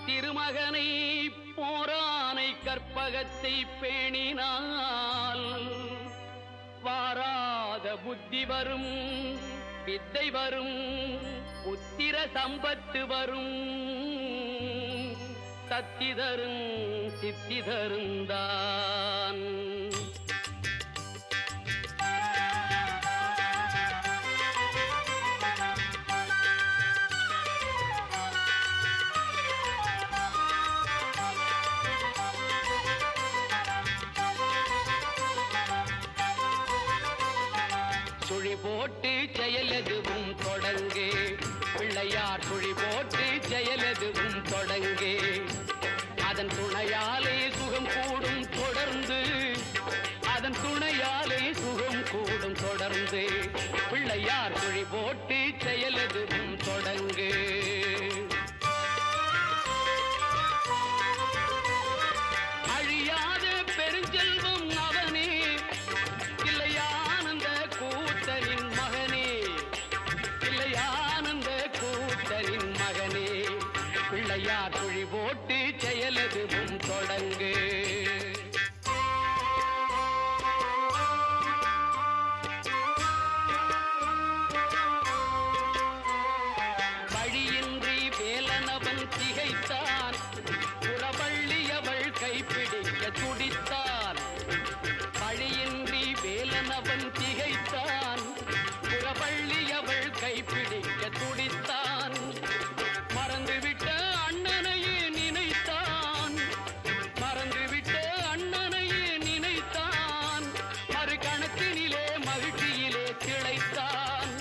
திருமகனை போரானை கற்பகத்தை பேணினால் வாராத புத்தி வரும், வித்தை வரும், புத்திர சம்பத்து வரும், தத்தி தரும் சித்தி தருந்தான். சுழி போட்டு செயலெதுவும் தொடங்கு, பிள்ளையார் சுழி போட்டு செயலெதுவும் தொடங்கு. அதன் துணையாலே சுகம் கூடும் தொடர்ந்து, அதன் துணையாலே சுகம் கூடும் தொடர்ந்து. பிள்ளையார் சுழி போட்டு செயலெதுவும் தொடங்கு. அழியாத பெருஞ்செல்வம் அவனே, இல்லையானந்த கூத்தனின் மகனே, இல்லையானந்த கூத்தனின் மகனே. பிள்ளையார் சுழி போட்டு செயலெதுவும் தொடங்கு. வழியின்றி வேலனவன் திகைத்தான், புறவள்ளியவள் கைப்பிடிக்க துடித்தான். வழியின்றி வேலனவன் திகைத்தான், புறவள்ளியவள் கைப்பிடிக்க துடித்தான். மறந்துவிட்ட அண்ணனையே நினைத்தான், மறந்துவிட்ட அண்ணனையே நினைத்தான். மறு கணத்தினிலே மகிழ்ச்சியிலே திளைத்தான்,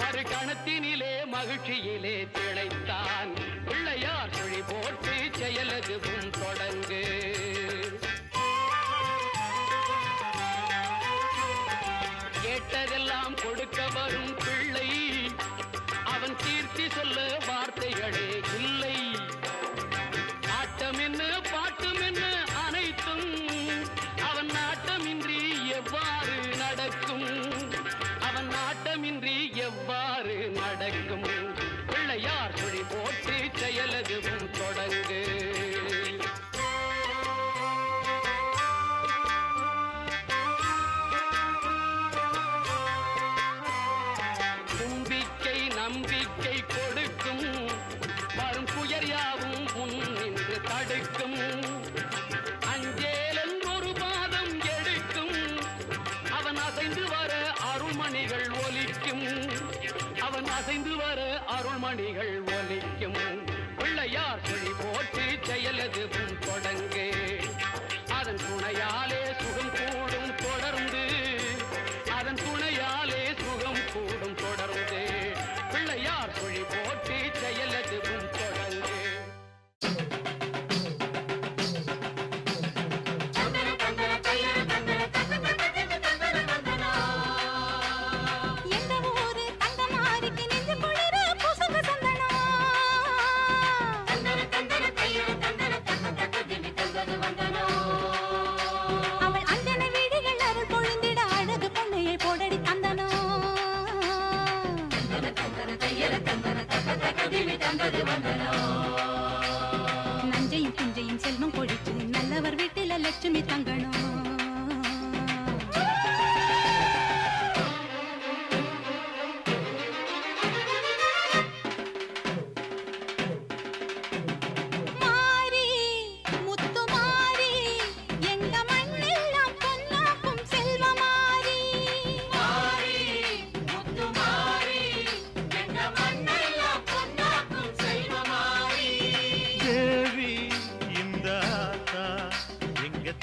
மறு கணத்தினிலே மகிழ்ச்சியிலே திளைத்தான். பிள்ளையார் சுழி போட்டு செயலெதுவும் தொடங்கு. கேட்டதெல்லாம் கொடுக்க வரும் பிள்ளை, அவன் கீர்த்தி சொல்ல வார்த்தைகளே இல்லை. ஆட்டம் என்ன பாட்டம் என்ன அனைத்தும் அவன் நாட்டமின்றி எவ்வாறு நடக்கும், அவன் நாட்டமின்றி எவ்வாறு நடக்கும். பிள்ளையார் சுழி போட்டு செயலெதுவும் தொடங்கு. தும்பிக்கை நம்பிக்கை கொடுக்கும், வரும் துயர் யாவும் முன் நின்று தடுக்கும். அஞ்சேலன் ஒரு பாதம் எடுக்கும், அவன் அசைந்து வர அருள்மணிகள் ஒலிக்கும், அவன் அசைந்து வர அருள்மணிகள் ஒலிக்கும். பிள்ளையார் சுழி போட்டு செயலெதுவும் தொடங்கு. அதன் துணையாலே சுகம் கூடும் தொடர்ந்து, அதன் துணையாலே சுகம் கூடும் தொடர்ந்து. பிள்ளையார் சுழி போட்டு செயலெதுவும் தொடங்கு. நஞ்சையும் பிஞ்சையும் செல்வம் கொழிச்சு நல்லவர் வீட்டில லட்சுமி தங்கணும்.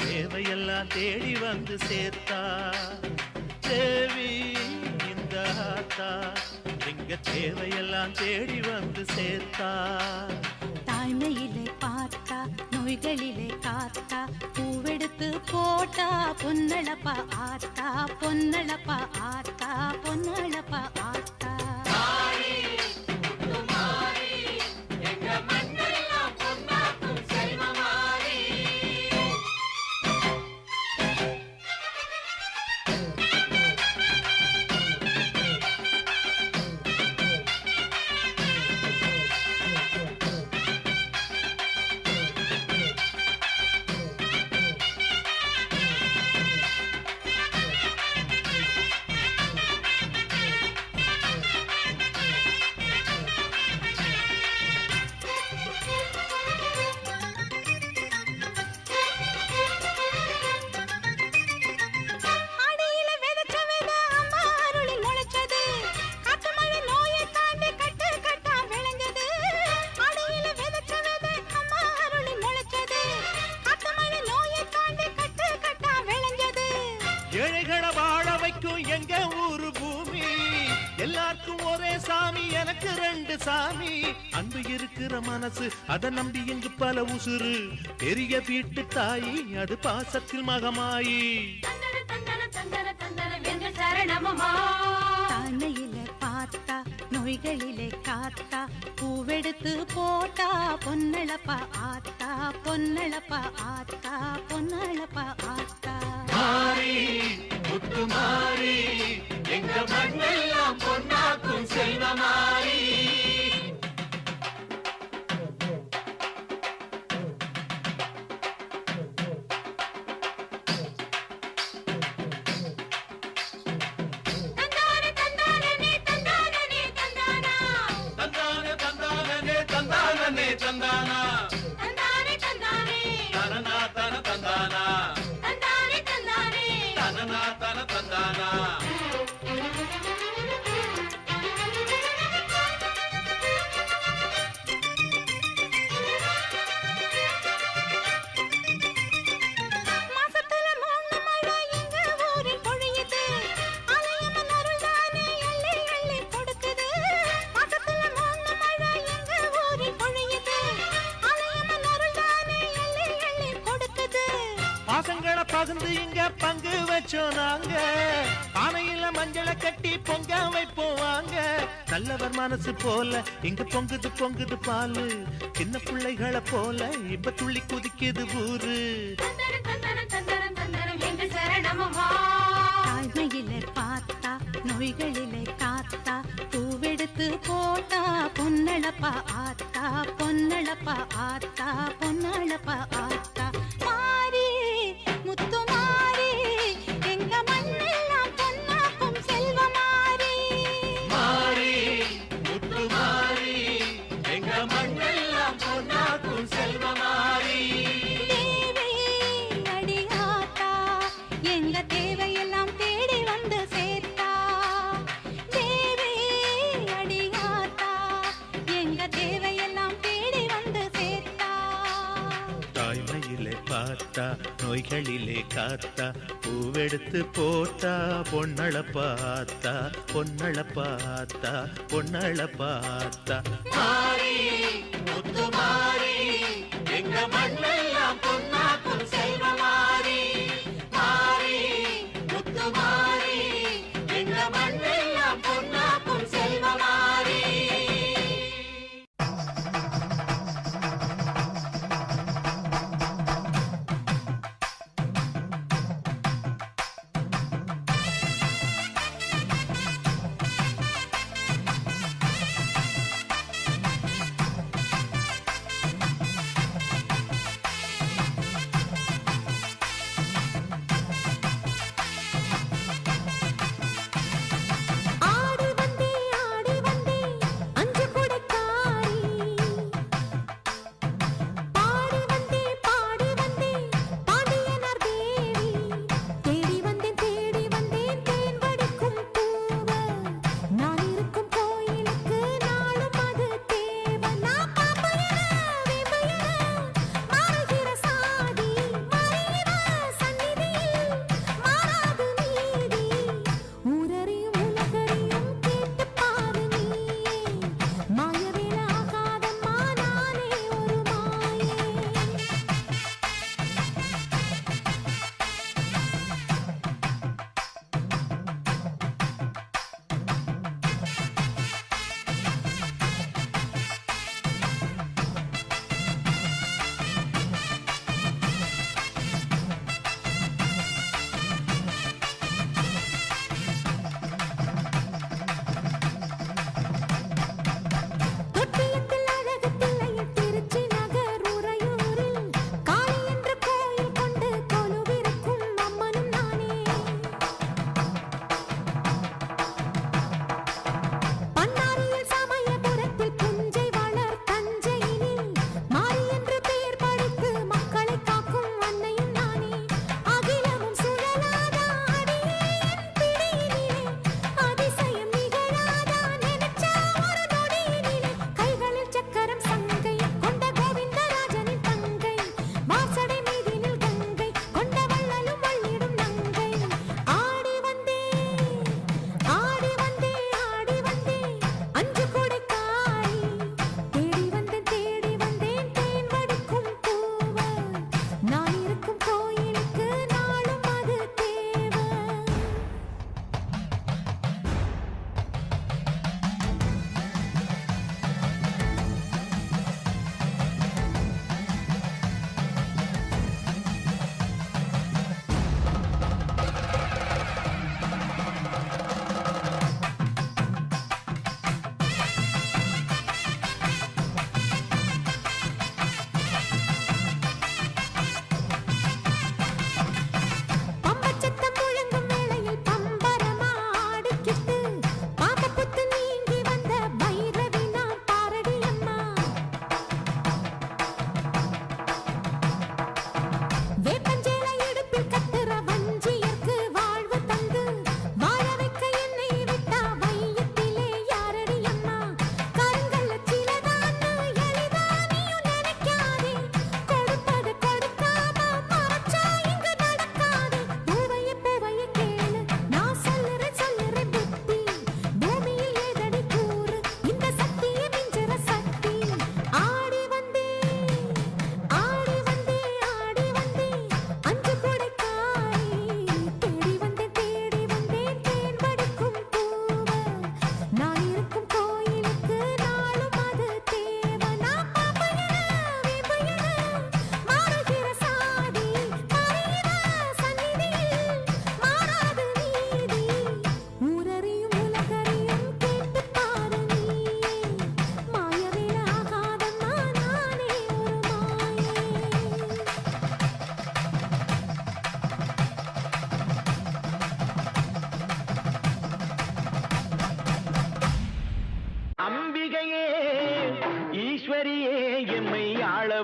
தேவையெல்லாம் தேடி வந்து சேர்த்தா தேவி இந்த ஆத்தா, எங்க தேவையெல்லாம் தேடி வந்து சேர்த்தா. தாய்மையிலே பார்த்தா நோய்களிலே காத்தா, பூவெடுத்து போட்டா பொன்னழப்பா ஆத்தா, பொன்னழப்பா ஆத்தா, பொன்னழப்பா ஆத்தா. எனக்கு 2 சாமி. அன்பு இருக்கிற மனசு அத நம்பி இங்கு பல உசுறு. பெரிய வீட்டு தாயி அது பாசத்தில் மகமாயி. தானையில பார்த்தா நோய்களிலே காத்தா பூவெடுத்து போட்டா பொன்னளப்பா ஆத்தா பொன்னளப்பா ஆத்தா பொன்னளப்பா ஆத்தா. மாறி முத்து மாறி எங்க மண்ணெல்லாம் பொன்னாக்கும் செல்வமாரி. தந்தானா தனனா தன தந்தானா தனனா தன தந்தானா. மாசத்துல 3 மழை எங்க ஊரில் பொழியுது. அலையம்மன் அருள் தானே அள்ளி அள்ளி கொடுக்குது. மாசத்துல 3 மழை எங்க ஊரில் பொழியுது. அலையம்மன் அருள் தானே அள்ளி அள்ளி கொடுக்குது. பாசங்களை பகிர்ந்து இங்க பங்கு வச்சோம் நாங்க. பானையில மஞ்சளை கட்டி பொங்க வைப்போம் வாங்க. நல்லவர் மனசு போல இங்க பொங்குது பொங்குது பாலு. சின்ன பிள்ளைகளை போல இப்ப துள்ளி குதிக்குது ஊரு. தாய்மையிலே பார்த்தா நோய்களிலே காத்தா பூவெடுத்து போட்டா பொன்னளப்பா ஆத்தா பொன்னளப்பா ஆத்தா பொன்னளப்பா ஆத்தா. மாறி முத்து மாறி எங்க மண்ணெல்லாம் பொன்னாக்கும் செல்வமாரி. மாறி முத்து மாறி எங்க மண்ணெல்லாம் பொன்னாக்கும் செல்வமாரி. தேவி அடியாத்தா எங்க தேவையெல்லாம் தேடி வந்து சேர்த்தா. தேவி அடியாத்தா எங்க தேவையெல்லாம் தேடி வந்து சேர்த்தா. தாய்மையிலே பார்த்தா நோய்களிலே காத்தா பூவெடுத்து போட்டா பொன்னள பார்த்தா பொன்னள பார்த்தா பொன்னள பார்த்தா. மாறி முத்து மாறி எங்க மண்ணெல்லாம் பொன்னாக்கும் செல்வமாரி. மாறி முத்து மாறி எங்க மண்ணெல்லாம் பொன்னாக்கும் செல்வமாரி.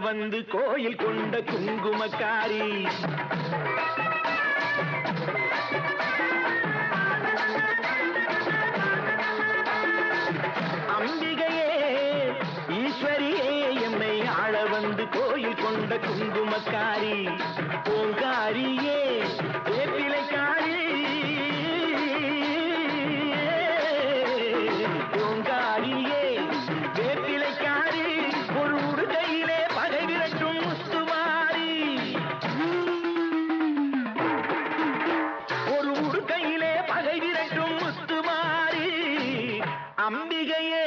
வந்து கோயில் கொண்ட குங்குமக்காரி. அம்பிகையே ஈஸ்வரியே எம்மை ஆள வந்து கோயில் கொண்ட குங்குமக்காரி. பூங்காரியே வேப்பிலைக்காரி. பூங்காரியே வேப்பிலைக்காரி. ஒரு உடுகையிலே பகை விரட்டும் முத்துமாரி. ஒரு உடுகையிலே பகை விரட்டும் முத்துமாரி. அம்பிகையே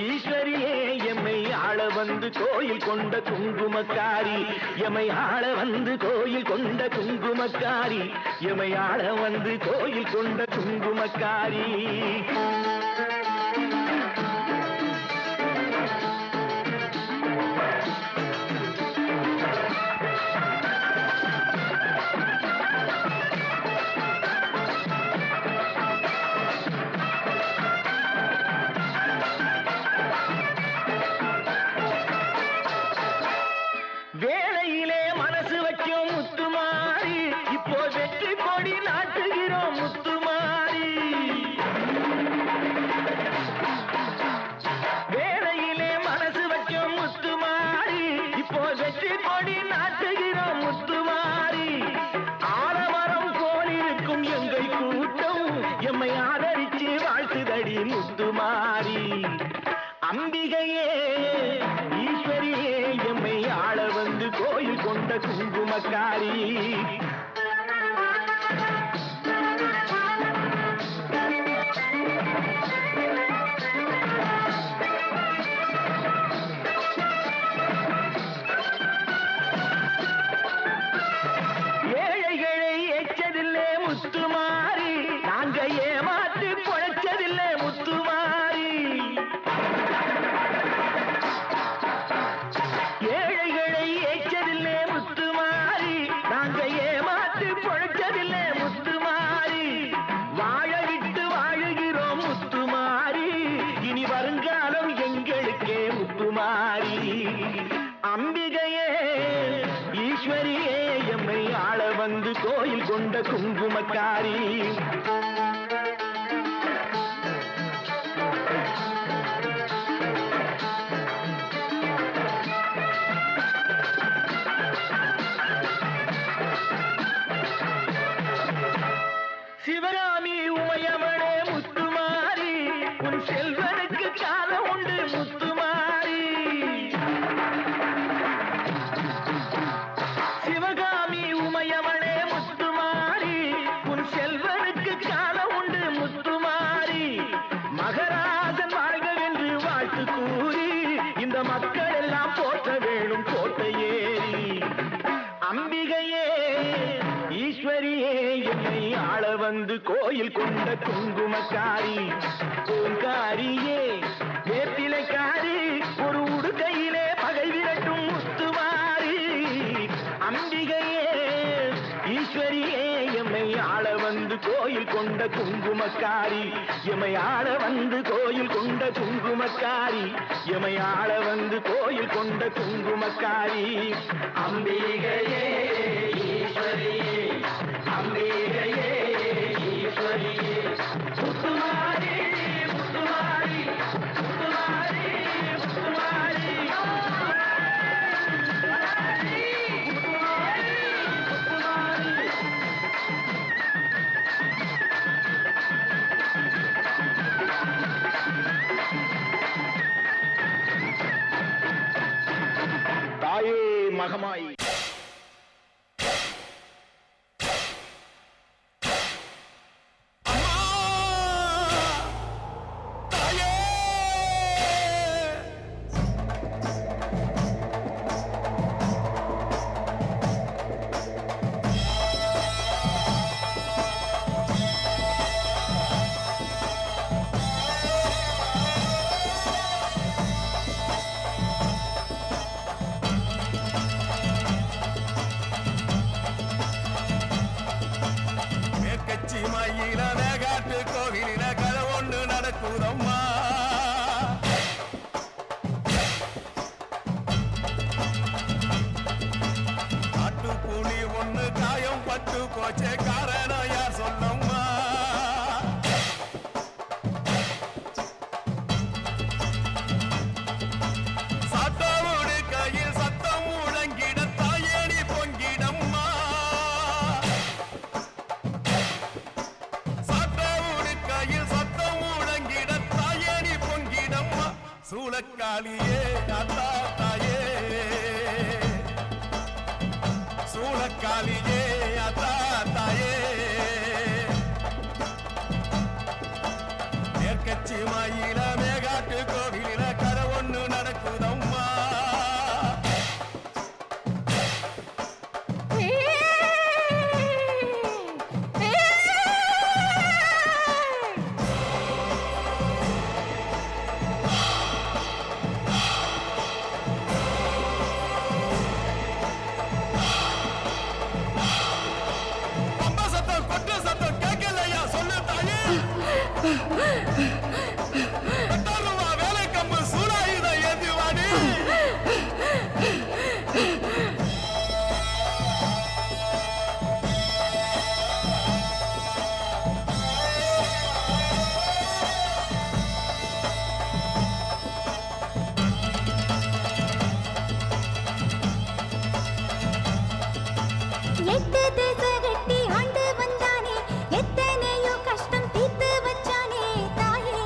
ஈஸ்வரியே எம்மை ஆள வந்து கோயில் கொண்ட குங்குமக்காரி. எம்மை ஆள வந்து கோயில் கொண்ட குங்குமக்காரி. எம்மை ஆள வந்து கோயில் கொண்ட குங்குமக்காரி. வேளையிலே மனசு வச்சோம் முத்துமாரி. இப்போ வெற்றி கொடி நாட்டுகிறோம் முத்துமாரி. வேளையிலே மனசு வச்சோம் முத்துமாரி. இப்போ வெற்றி கொடி நாட்டுகிறோம் முத்துமாரி. ஆலமரம் போலிருக்கும் எங்கள் கூட்டம் எம்மை ஆதரிச்சு வாழ்த்துதடி முத்துமாரி. அம்பிகையே ஈஸ்வரியே எம்மை ஆள வந்து கோயில் கொண்ட குங்குமக்காரி. ஏழைகளை ஏச்சதில்லை முத்துமாரி. நாங்க ஏமாற்றி பொழைச்சதில்லை முத்துமாரி. ஏழைகளை ஏச்சதில்லை முத்துமாரி. நாங்க ஏமாற்றி பொழைச்சதில்லை முத்துமாரி. வாழ விட்டு வாழுகிறோம் முத்துமாரி. இனி வருங்காலம் எங்களுக்கே முத்துமாரி. அம்பிகையே ஈஸ்வரியே எம்மை ஆள வந்து கோயில் கொண்ட குங்குமக்காரி. சிவகாமி உமையவளே முத்துமாரி. உன் செல்வனுக்கு காலம் உண்டு முத்துமாரி. சிவகாமி உமையவளே முத்துமாரி. உன் செல்வனுக்கு காலம் உண்டு முத்துமாரி. மகராஜன் வாழ்கவென்று வாழ்த்து கூறி இந்த மக்கள் எல்லாம் போற்ற வேணும் கோட்டையேறி. அம்பிகையே ஈஸ்வரியே எம்மை ஆள வந்து கோயில் கொண்ட குங்குமக்காரி. பூங்காரியே வேப்பிலைக்காரி. ஒரு உடுகையிலே பகை விரட்டும் முத்துமாரி. அம்பிகையே ஈஸ்வரியே எம்மை ஆள வந்து கோயில் கொண்ட குங்குமக்காரி. எம்மை ஆள வந்து கோயில் கொண்ட குங்குமக்காரி. எம்மை ஆள வந்து கோயில் கொண்ட குங்குமக்காரி. அம்பிகையே ஈஸ்வரியே. அம்பிகையே ஈஸ்வரியே. முத்துமாரி முத்துமாரி முத்துமாரி முத்துமாரி. தாயே மகமாய். காட்டு புலி ஒண்ணு காயம் பட்டு போச்சே காரணம் யார் சொல்லம்மா சாத்தாவோடு கையில் சத்தம் முழங்கிட தாயேனி பொங்கிடம்மா சாத்தாவோடு கையில் சத்தம் முழங்கிட தாயேனி பொங்கிடம்மா சூளக்காளியே அத்தா தாயே சூளக்காளியே அத்தா தாயே மேற்கட்சி மயில மேகாட்டு கோவில கரை ஒண்ணு நடக்குதம்மா பம்ப சத்தம் கொட்டு சத்தம் கேட்கலையா சொல்லு தாயே கட்டாருவா வேலை கம்பு சூடாயுத ஏந்திவாடி எட்டு திசை கட்டி ஆண்டு வந்தானே எத்தனையோ கஷ்டம் தீர்த்து வச்சானே தாயே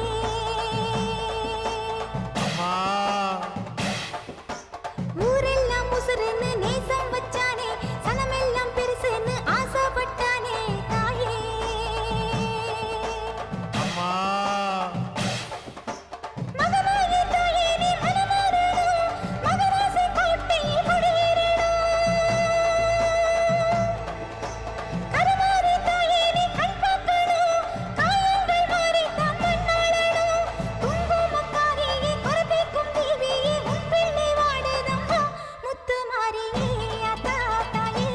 அம்மா ஊரெல்லாம் முசுறுன்னு நேசம் வச்சானே சனமெல்லாம் பெருசுன்னு ஆசைப்பட்டானே தாயே அம்மா மகமாயி தாயே நீ மனமாறணும் மகராசி கோட்டையில் குடியேறணும் கருமாறி தாயே நீ கண் பார்க்கணும் காயங்கள் மாறி தான் மண்ணாளணும் குங்குமக்காரியே குறைதீர்க்கும் தேவியே உன் பிள்ளை வாடுதம்மா முத்து மாறியே அத்தா தாயே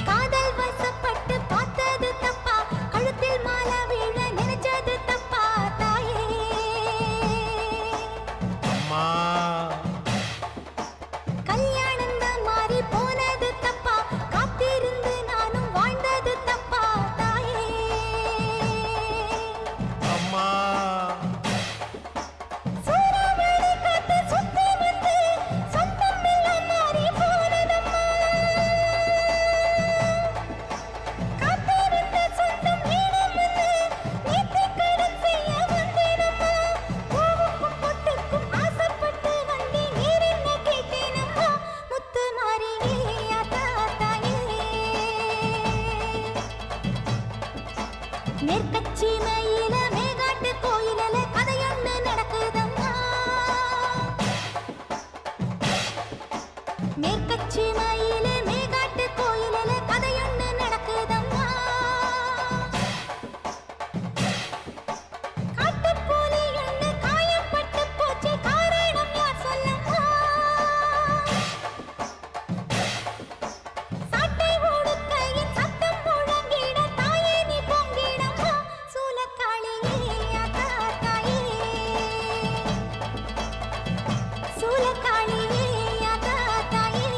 காதல் வசப்பட்டு பார்த்தது தப்பா கழுத்தில் மாலை வீழ நினைச்சது தப்பா தாயே அம்மா கல்யாணம் தான் மாறி போனது தப்பா காத்திருந்து நானும் வாழ்ந்தது தப்பா தாயே அம்மா சூறாவளி காத்து சுத்தி வந்து சொந்தம் எல்லாம் மாறி போனதம்மா காத்திருந்த சொந்தம் ஈரம் வந்து நேற்று கடன் செய்ய வந்தேனம்மா பூவுக்கும் பொட்டுக்கும் ஆசைப்பட்டு வந்தேன் நீர் என்ன கேட்டேனம்மா முத்து மாறியே அத்தா தாயே மேற்கட்சி மயில மேகாட்டு கோயிலில கதையொன்னு நடக்குதம்மா மேற்கட்சி மயில மேகாட்டு கோயிலில கதையொன்னு நடக்குதம்மா காட்டுப்புலி ஒண்ணு காயப்பட்டு போச்சு காரணம் யார் சொல்லம்மா சாட்டை ஓடுக்கையின் சத்தம் முழங்கிட தாயே நீ பொங்கிடம்மா சூலக்காளியே அத்தா தாயே சூலக்காளியே அத்தா தாயே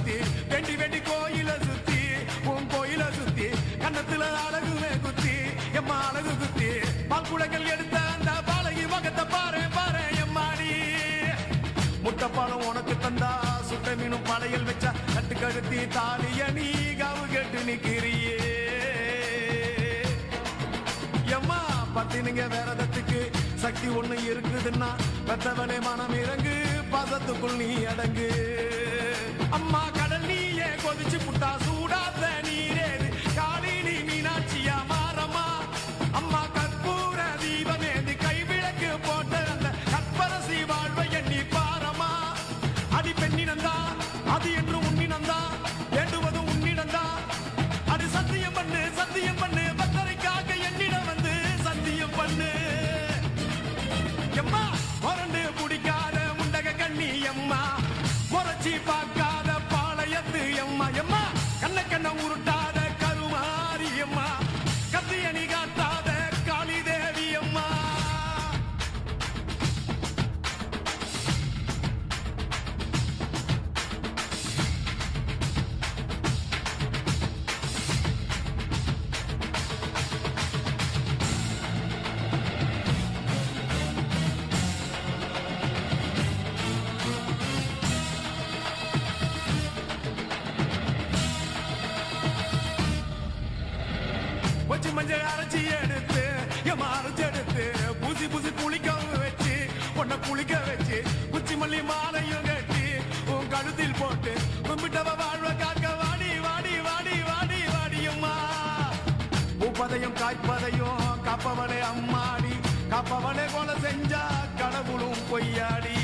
சுத்தி வெண்டி வெண்டி கோயில சுத்தி உன் கோயில சுத்தி கண்ணத்துல அழகுமே குத்தி எம்மா அழகு குத்தி பால்குடங்கள் எடுத்த அந்த பாலகி மகத்தை பாரு பாரு எம்மாடி முட்டைப்பாலம் உனக்கு தந்தா சுட்ட மீனும் படையல் வச்சா கட்டு கழுத்தி தாலிய நீ காவு கேட்டு நிக்கிறியே எம்மா பத்தினுங்க வேறதத்துக்கு சக்தி ஒண்ணு இருக்குதுன்னா பெத்தவனே மனம் இறங்கு பாசத்துக்குள் நீ அடங்கு அம்மா கடல் நீயே கொதிச்சு புட்டா சூடாத நீரேது காளி நீ மீனாட்சியா மாறம்மா அம்மா கற்பூர தீபமேந்தி கைவிளக்கு போட்ட அந்த கற்பரசி வாழ்வை எண்ணி பாரம்மா அடி பெண்ணினந்தா அது என்று உன்னினந்தா வேண்டுவது உன்னிடந்தா அது சத்தியம் பண்ணு பத்தரைக்காக என்னிடம் வந்து சத்தியம் பண்ணு எம்மா முரண்டு குடிக்காத முண்டக கண்ணி எம்மா முறைச்சி பார்க்காத பாளையத்து எம்மா எம்மா கண்ண உருட்டாத கருமாரி எம்மா கத்தியணி காட்டாத காளி தேவி அம்மா வச்சு மஞ்சள் அரைச்சி எடுத்து எம்மா அரைச்சி எடுத்து பூசி பூசி குளிக்க வச்சு உன்னை குளிக்க வச்சு குச்சி மல்லி மாலையும் கட்டி உன் கழுத்தில் போட்டு கும்பிட்டவ வாழ்வ காக்க வாடி வாடி வாடி வாடி வாடியம்மா பூப்பதையும் காய்ப்பதையும் காப்பவனே அம்மாடி காப்பவனே கொலை செஞ்சா கடவுளும் பொய்யாடி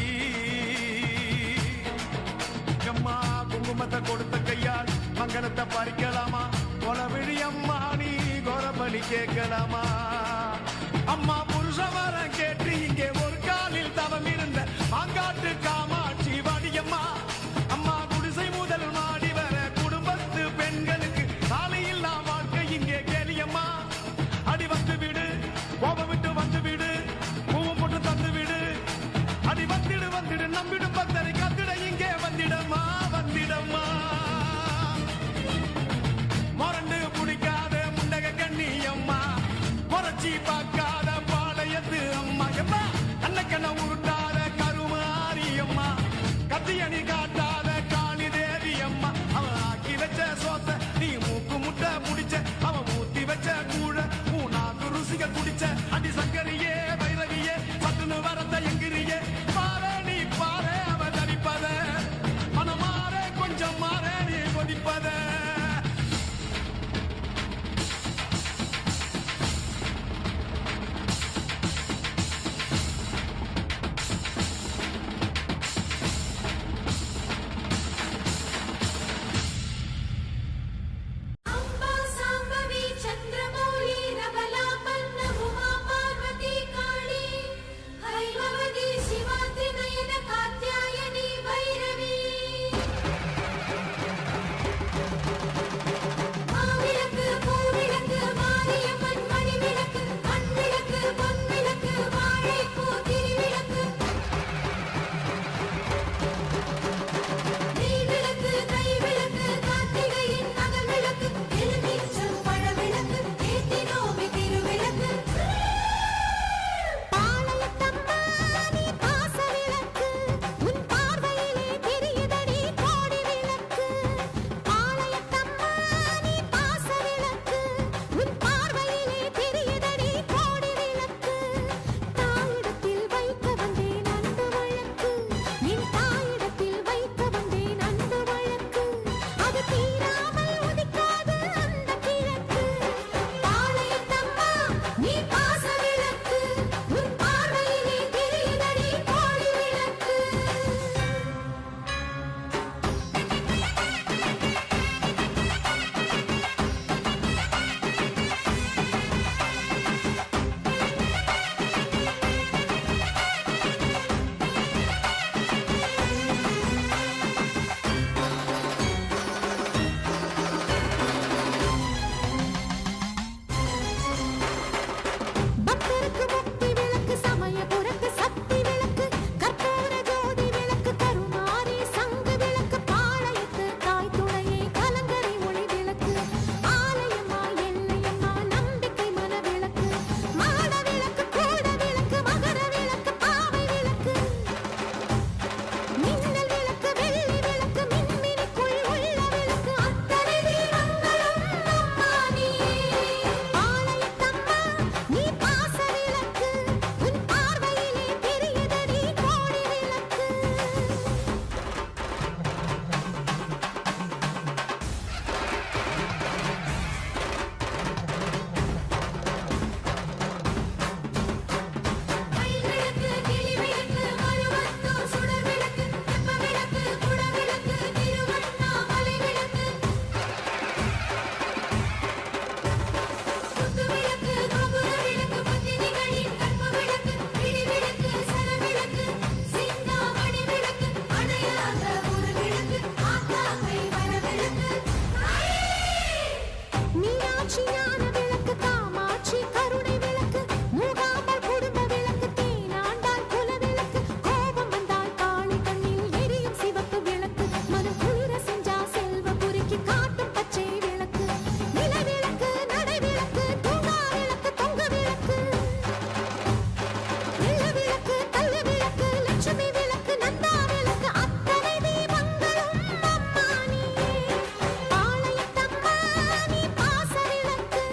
அம்மா குங்குமத்தை கொடுத்த கையால் மங்களத்தை பறிக்கலாமா கொலவிழி அம்மா நீ கோரபலி கேட்கலாமா அம்மா புருஷ வரம் கேட்டு இங்கே ஒரு காலில் தவம் இருந்த மாங்காட்டு காமாட்சி வாடியம்மா அம்மா குடிசை முதல் மாடி வர குடும்பத்து பெண்களுக்கு சாலையில்லா வாழ்க்கை இங்கே கேளியம்மா அடி வந்து விடு கோபம் விட்டு வந்து விடு பூவும் போட்டு தந்து விடு அடி வந்துடு நம்பிடும் பக்தரை கத்திட இங்கே வந்திடம்மா வந்திடம்மா மொரண்டு பிடிக்காத முண்டக கண்ணி அம்மா முறைச்சி பார்க்காத பாளையத்து அம்மா சாட்சியான விளக்கு காமாட்சி கருணை விளக்கு மூகாமல் குடும்ப விளக்கு தேனாண்டால் குல விளக்கு கோபம் வந்தால் காளி கண்ணில் எரியும் சிவப்பு விளக்கு மனம் குளிர செஞ்சா செல்வ புரிக்கு காட்டும் பச்சை விளக்கு நில விளக்கு நடை விளக்கு தூங்கா விளக்கு தொங்க விளக்கு வெள்ள விளக்கு கல்ல விளக்கு லட்சுமி விளக்கு நந்தா விளக்கு அத்தனை தீபங்களும் அம்மா நீ பாளையத்தம்மா நீ பாச விளக்கு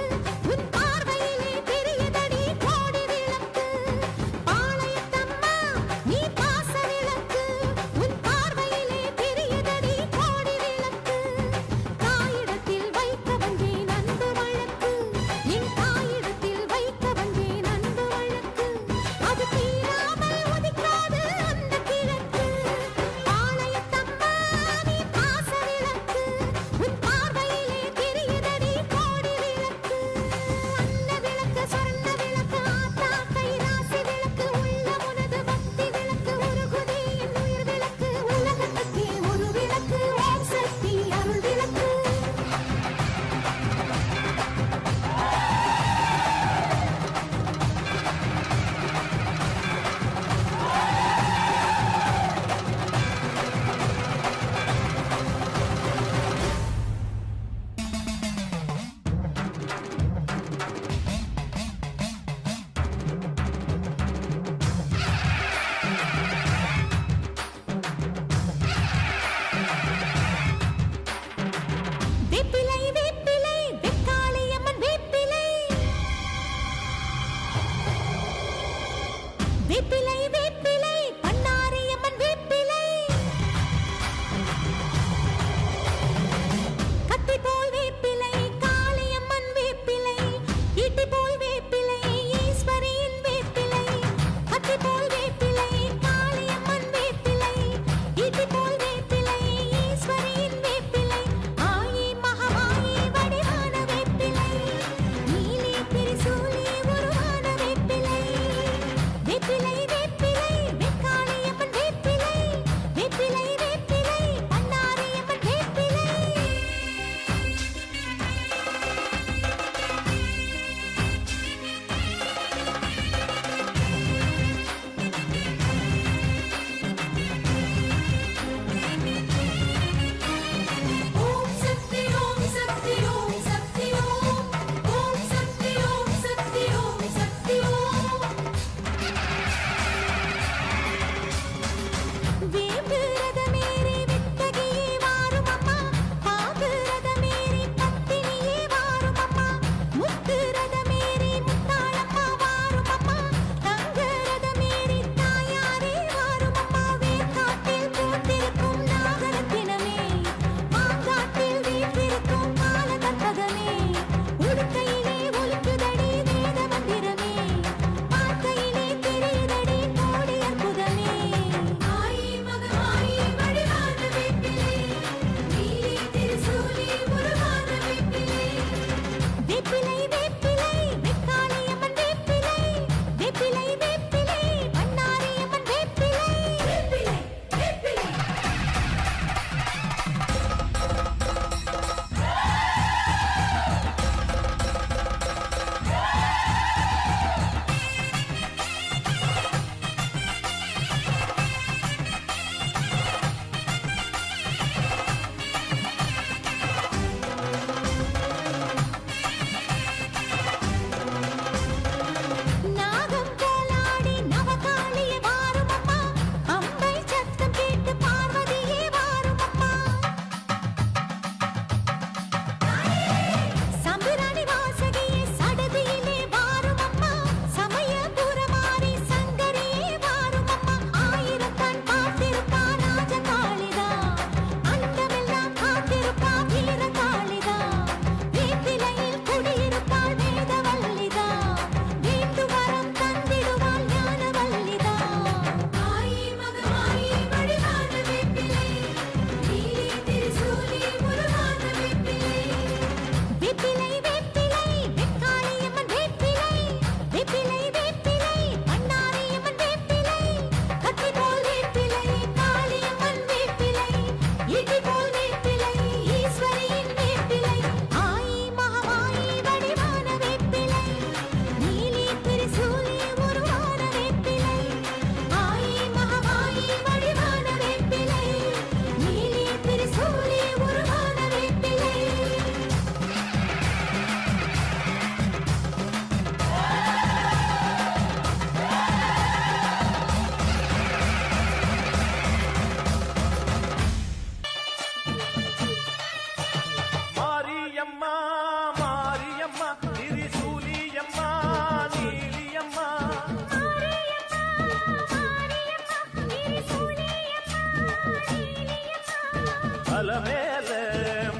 தலை மேல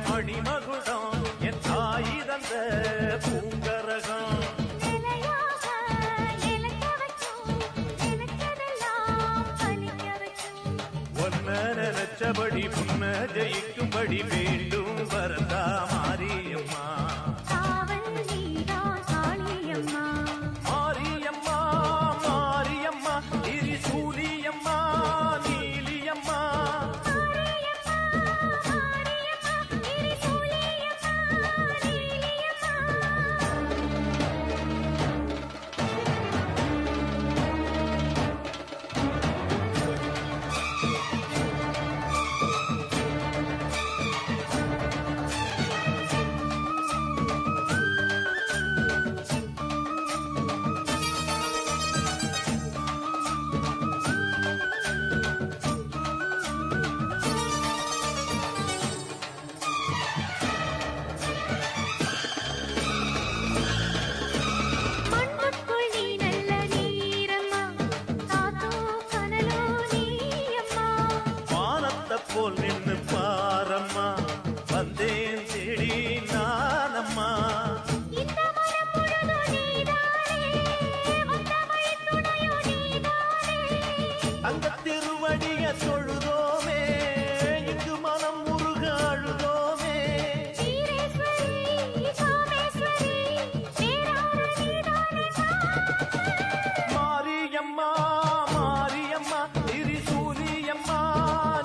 மணிமகுடம் என் தாய் தந்த பூங்கரகம் நிலையாக நிலைக்க வச்சோம், நினைச்சதெல்லாம் பலிக்க வச்சோம். ஒன்ன நினைச்சபடி முன்ன ஜெயிக்கும்படி வேண்டும் வரதா மாரியம்மா காவல் நீதான் காளியம்மா. மாரியம்மா மாரியம்மா திரிசூலியம்மா நீலியம்மா மாரியம்மா, மாரியம்மா, திரிசூலியம்மா, நீலியம்மா. மண்ணுக்குள் நீ நல்ல நீரம்மா, காத்தோ கனலோ நீயம்மா. வானத்தை போல் நின்னு பாரம்மா வந்தேன் தேடி நானம்மா இந்த மனம் முழுதும் நீதானே, வந்த வழித் துணையோ நீதானே. அந்த திருவடிய தொழுதோமே இங்கு மனம் முருக அழுதோமே வீரேஸ்வரி, காமேஸ்வரி, பேரார நீதானேம்மா. மாரியம்மா மாரியம்மா திரிசூலியம்மா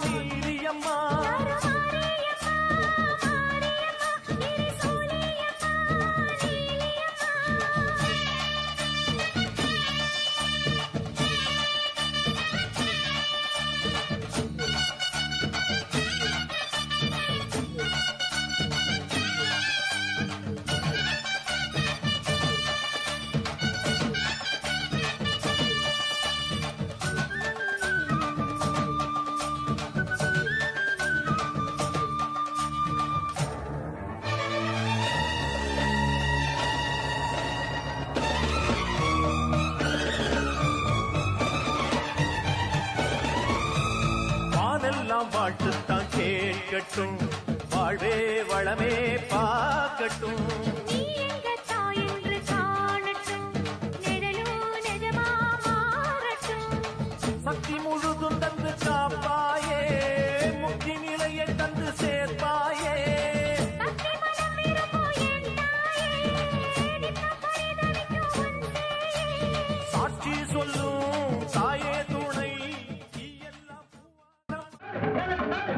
நீலியம்மா மாரியம்மா, மாரியம்மா, திரிசூலியம்மா, நீலியம்மா. வானெல்லாம் வாழ்த்துத்தான் கேட்கட்டும் வாழ்வே வளமே பார்க்கட்டும் நீ எங்க தாய் என்று காணட்டும், நிழலோ நிஜமா மாறட்டும். சக்தி முழுதும் தந்து காப்பாயே முக்தி நிலையை தந்து சேர்ப்பாயே பக்தி மனம் விரும்பும் என் தாயே, நித்தம் பரிதவிக்கும் உன் சேயே. சாட்சி சொல்லும் தாயே துணை நீ எல்லாம் பூவாரம்.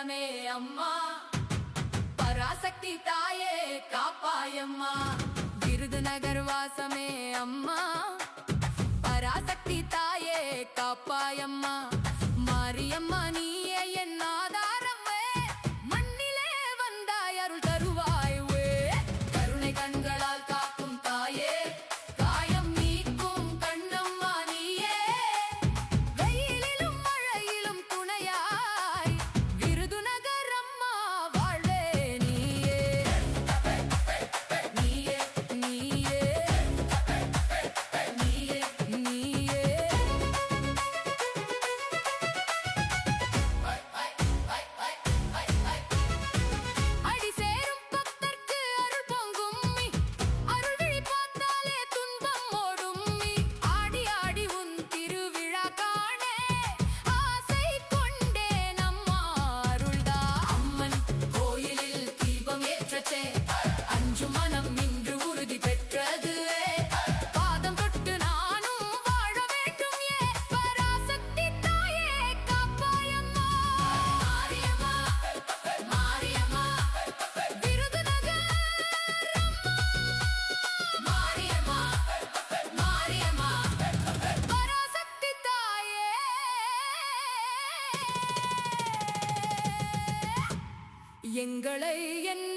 வாசமே அம்மா பராசக்தி தாயே காப்பாயம்மா விருதுநகர் வாசமே அம்மா பராசக்தி தாயே காப்பாயம்மா மாரியம்மா நீயே என் ஆதாரமே மண்ணிலே வந்தாய் அருள் தருவாய்வே கருணை கண்களால் காக்கும் தாயே காயம் நீக்கும் கண்ணம்மா நீயே வெயிலிலும் மழையிலும் துணையாய் விருதுநகர் அம்மா வாழ்வே நீயே நீயே நீயே நீயே நீயே அடி சேரும் பக்தர்க்கு அருள் பொங்கும் அருள் விழி பார்த்தாலே துன்பம் ஓடும் ஆடி ஆடி உன் திருவிழா காண ஆசை கொண்டே நம்மா அருள்தா அம்மன் கோயிலில் தீபம் ஏற்றச்சே அஞ்சு மனம் இன்று உறுதி பெற்றது பாதம் தொட்டு நானும் வாழ வேண்டும் ஏ பராசக்தி தாயே காப்பாயம்மா மாரியம்மா மாரியம்மா விருதுநகர் மாரியம்மா மாரியம்மா பராசக்தி தாயே எங்களை என்ன